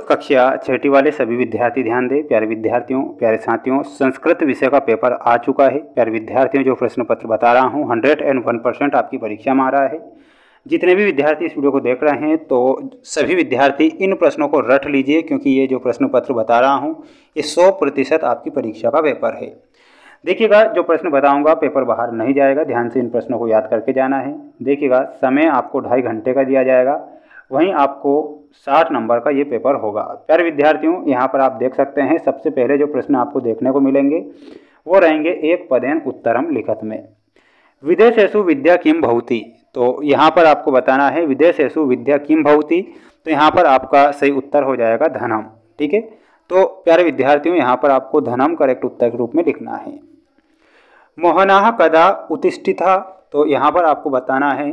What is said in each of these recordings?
कक्षा छठी वाले सभी विद्यार्थी ध्यान दें। प्यारे विद्यार्थियों, प्यारे साथियों, संस्कृत विषय का पेपर आ चुका है। प्यारे विद्यार्थियों, जो प्रश्न पत्र बता रहा हूँ 101% आपकी परीक्षा में आ रहा है। जितने भी विद्यार्थी इस वीडियो को देख रहे हैं तो सभी विद्यार्थी इन प्रश्नों को रट लीजिए, क्योंकि ये जो प्रश्न पत्र बता रहा हूँ ये 100% आपकी परीक्षा का पेपर है। देखिएगा, जो प्रश्न बताऊंगा पेपर बाहर नहीं जाएगा, ध्यान से इन प्रश्नों को याद करके जाना है। देखिएगा, समय आपको 2.5 घंटे का दिया जाएगा, वहीं आपको 60 नंबर का ये पेपर होगा। प्यारे विद्यार्थियों, यहाँ पर आप देख सकते हैं सबसे पहले जो प्रश्न आपको देखने को मिलेंगे वो रहेंगे एक पदेन उत्तरम लिखत में। विदेशेषु विद्या किम भवति, तो यहाँ पर आपको बताना है विदेशेषु विद्या किम भवति, तो यहाँ पर आपका सही उत्तर हो जाएगा धनम। ठीक है, तो प्यारे विद्यार्थियों यहाँ पर आपको धनम करेक्ट उत्तर के रूप में लिखना है। मोहनाः कदा उत्तिष्ठितः, तो यहाँ पर आपको बताना है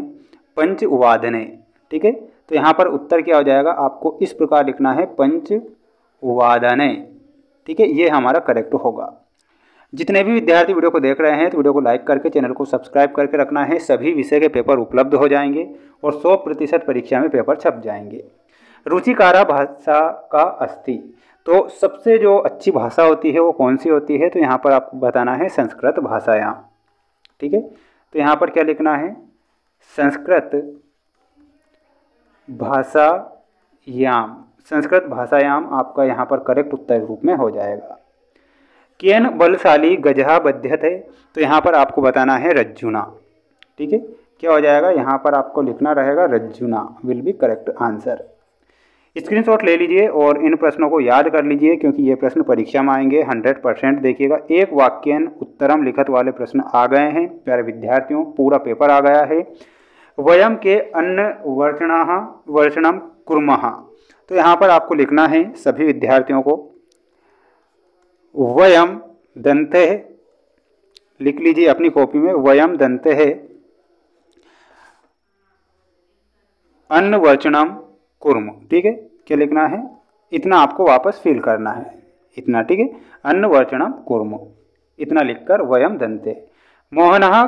पंच उवादने। ठीक है, तो यहाँ पर उत्तर क्या हो जाएगा, आपको इस प्रकार लिखना है पंच उवादने। ठीक है, ये हमारा करेक्ट होगा। जितने भी विद्यार्थी वीडियो को देख रहे हैं तो वीडियो को लाइक करके चैनल को सब्सक्राइब करके रखना है। सभी विषय के पेपर उपलब्ध हो जाएंगे और 100% परीक्षा में पेपर छप जाएंगे। रुचिकारा भाषा का अस्ति, तो सबसे जो अच्छी भाषा होती है वो कौन सी होती है, तो यहाँ पर आपको बताना है संस्कृत भाषायाम। ठीक है, तो यहाँ पर क्या लिखना है, संस्कृत भाषायाम। संस्कृत भाषायाम आपका यहाँ पर करेक्ट उत्तर रूप में हो जाएगा। केन बलशाली गजहा बध्यते, तो यहाँ पर आपको बताना है रज्जुना। ठीक है, क्या हो जाएगा, यहाँ पर आपको लिखना रहेगा रज्जुना will be correct answer. Screenshot ले लीजिए और इन प्रश्नों को याद कर लीजिए, क्योंकि ये प्रश्न परीक्षा में आएंगे 100%। देखिएगा, एक वाक्यन उत्तरम लिखत वाले प्रश्न आ गए हैं। प्यारे विद्यार्थियों, पूरा पेपर आ गया है। वयम के अन्न वर्षणम कुर्मः, तो यहाँ पर आपको लिखना है सभी विद्यार्थियों को वयम दंते, लिख लीजिए अपनी कॉपी में, वयम दंते है अन्न वर्चनम कुर्म। ठीक है, क्या लिखना है, इतना आपको वापस फिल करना है, इतना। ठीक है, अन्न वर्चनम कुर्म, इतना लिखकर वयम दंते। मोहनः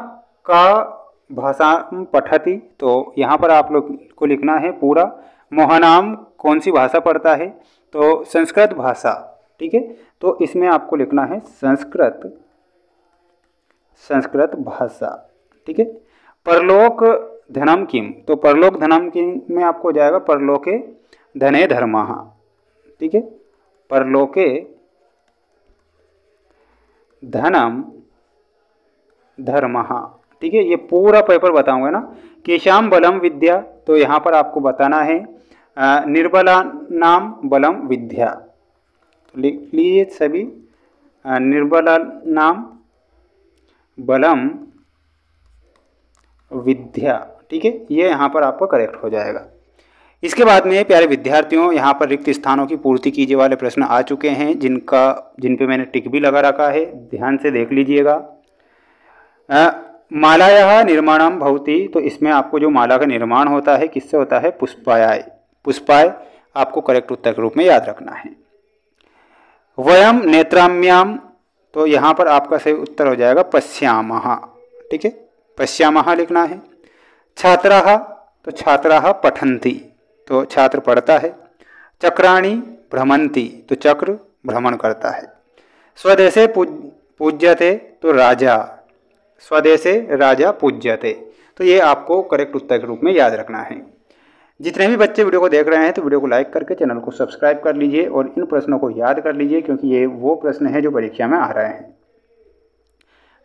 का भाषा पठति, तो यहाँ पर आप लोग को लिखना है पूरा मोहनाम कौन सी भाषा पढ़ता है, तो संस्कृत भाषा। ठीक है, तो इसमें आपको लिखना है संस्कृत भाषा। ठीक है, परलोक धनम किम, तो परलोक धनम किम में आपको हो जाएगा परलोके धने धर्मः। ठीक है, परलोके धनम धर्मः। ठीक है, ये पूरा पेपर बताऊंगा ना। केशाम बलम विद्या, तो यहाँ पर आपको बताना है निर्बला नाम बलम विद्या, तो लिख लीजिए सभी निर्बला नाम बलम विद्या। ठीक है, ये यहाँ पर आपका करेक्ट हो जाएगा। इसके बाद में प्यारे विद्यार्थियों, यहाँ पर रिक्त स्थानों की पूर्ति कीजिए वाले प्रश्न आ चुके हैं, जिन पे मैंने टिक भी लगा रखा है, ध्यान से देख लीजिएगा। मालायाः निर्माणम भवति, तो इसमें आपको जो माला का निर्माण होता है किससे होता है, पुष्पाय। पुष्पाय आपको करेक्ट उत्तर के रूप में याद रखना है। वयम नेत्राम्याम, तो यहाँ पर आपका सही उत्तर हो जाएगा पश्यामः। ठीक है, पश्यामः लिखना है। छात्राः, तो छात्राः पठन्ति, तो छात्र पढ़ता है। चक्राणि भ्रमन्ति, तो चक्र भ्रमण करता है। स्वदेशे पूज्यते, तो राजा, स्वदेशे राजा पूज्यते, तो ये आपको करेक्ट उत्तर के रूप में याद रखना है। जितने भी बच्चे वीडियो को देख रहे हैं तो वीडियो को लाइक करके चैनल को सब्सक्राइब कर लीजिए और इन प्रश्नों को याद कर लीजिए, क्योंकि ये वो प्रश्न हैं जो परीक्षा में आ रहे हैं।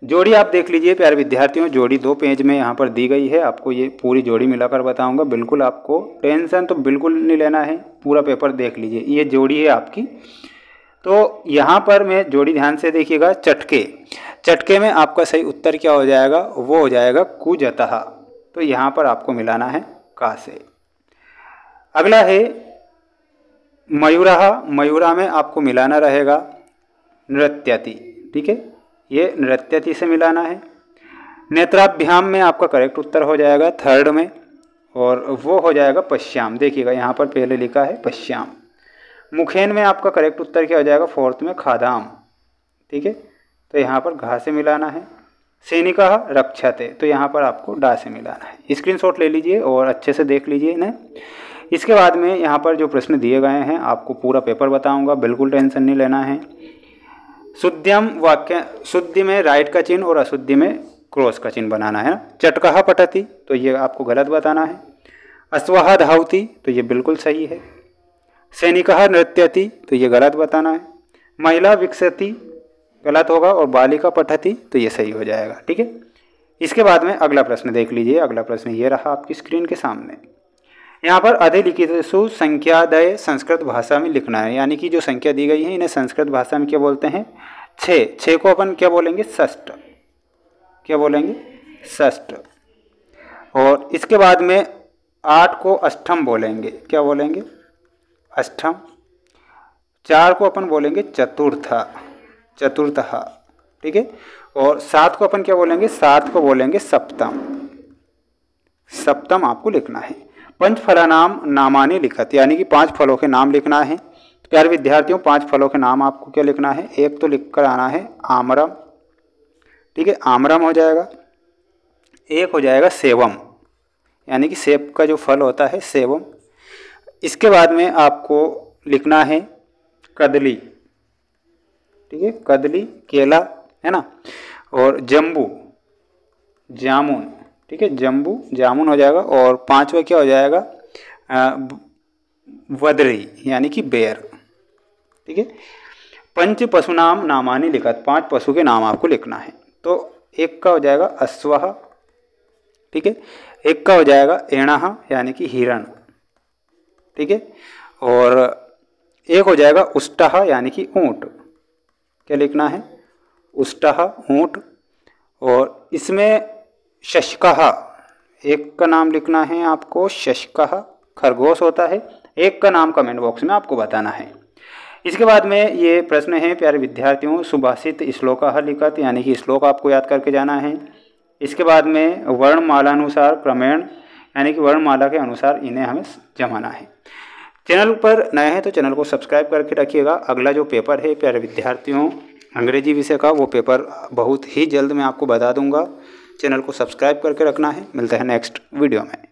जोड़ी आप देख लीजिए प्यारे विद्यार्थियों, जोड़ी 2 पेज में यहाँ पर दी गई है। आपको ये पूरी जोड़ी मिलाकर बताऊंगा, बिल्कुल आपको टेंशन तो बिल्कुल नहीं लेना है, पूरा पेपर देख लीजिए। ये जोड़ी है आपकी, तो यहाँ पर मैं जोड़ी ध्यान से देखिएगा। चटके में आपका सही उत्तर क्या हो जाएगा, वो हो जाएगा कुजतः, तो यहाँ पर आपको मिलाना है का से। अगला है मयूरः, मयूरा में आपको मिलाना रहेगा नृत्यति। ठीक है, ये नृत्यति से मिलाना है। नेत्राभ्याम में आपका करेक्ट उत्तर हो जाएगा 3rd में, और वो हो जाएगा पश्याम। देखिएगा यहाँ पर पहले लिखा है पश्याम। मुखेन में आपका करेक्ट उत्तर क्या हो जाएगा 4th में खादाम। ठीक है, तो यहाँ पर घा से मिलाना है। सैनिकः रक्षते, तो यहाँ पर आपको डा से मिलाना है। स्क्रीनशॉट ले लीजिए और अच्छे से देख लीजिए इन्हें। इसके बाद में यहाँ पर जो प्रश्न दिए गए हैं आपको पूरा पेपर बताऊंगा, बिल्कुल टेंशन नहीं लेना है। शुद्ध्यम वाक्य, शुद्धि में राइट का चिन्ह और अशुद्धि में क्रॉस का चिन्ह बनाना है ना। चटकहा पठति तो ये आपको गलत बताना है। अश्वः धावति तो ये बिल्कुल सही है। सैनिकः नृत्यति तो ये गलत बताना है। महिला विकसति गलत होगा और बालिका पठति तो ये सही हो जाएगा, ठीक है। इसके बाद में अगला प्रश्न देख लीजिए। अगला प्रश्न ये रहा आपकी स्क्रीन के सामने। यहाँ पर अधिलिखितेषु संख्यादय संस्कृत भाषा में लिखना है, यानी कि जो संख्या दी गई है इन्हें संस्कृत भाषा में क्या बोलते हैं? 6 को अपन क्या बोलेंगे? षष्ठ। क्या बोलेंगे? षष्ठ। और इसके बाद में 8 को अष्टम बोलेंगे। क्या बोलेंगे? अष्टम। 4 को अपन बोलेंगे चतुर्था, चतुर्थः, ठीक है। और 7 को अपन क्या बोलेंगे? 7 को बोलेंगे सप्तम, सप्तम आपको लिखना है। पंच फलानाम नामानि लिखत, यानी कि 5 फलों के नाम लिखना है। तो प्यारे विद्यार्थियों 5 फलों के नाम आपको क्या लिखना है? एक तो लिख कर आना है आमरम, ठीक है, आमरम हो जाएगा। एक हो जाएगा सेवम, यानी कि सेब का जो फल होता है सेवम। इसके बाद में आपको लिखना है कदली, ठीक है, कदली केला है ना। और जम्बू जामुन, ठीक है, जम्बू जामुन हो जाएगा। और 5वां क्या हो जाएगा? वदरी, यानी कि बेर, ठीक है। पंच पशुनाम नामानि लिखत, 5 पशु के नाम आपको लिखना है। तो एक का हो जाएगा अश्वः, ठीक है। एक का हो जाएगा एणः, यानी कि हिरण, ठीक है। और एक हो जाएगा उष्टः, यानी कि ऊँट। क्या लिखना है? उष्टः, ऊँट। और इसमें शशकः, एक का नाम लिखना है आपको शशकः, खरगोश होता है। एक का नाम कमेंट बॉक्स में आपको बताना है। इसके बाद में ये प्रश्न है प्यारे विद्यार्थियों, सुभाषित श्लोकः लिखत, यानी कि श्लोक आपको याद करके जाना है। इसके बाद में वर्णमालानुसार क्रमेण, यानी कि वर्णमाला के अनुसार इन्हें हमें जमाना है। चैनल पर नए हैं तो चैनल को सब्सक्राइब करके रखिएगा। अगला जो पेपर है प्यारे विद्यार्थियों अंग्रेजी विषय का, वो पेपर बहुत ही जल्द मैं आपको बता दूंगा। चैनल को सब्सक्राइब करके रखना है। मिलते हैं नेक्स्ट वीडियो में।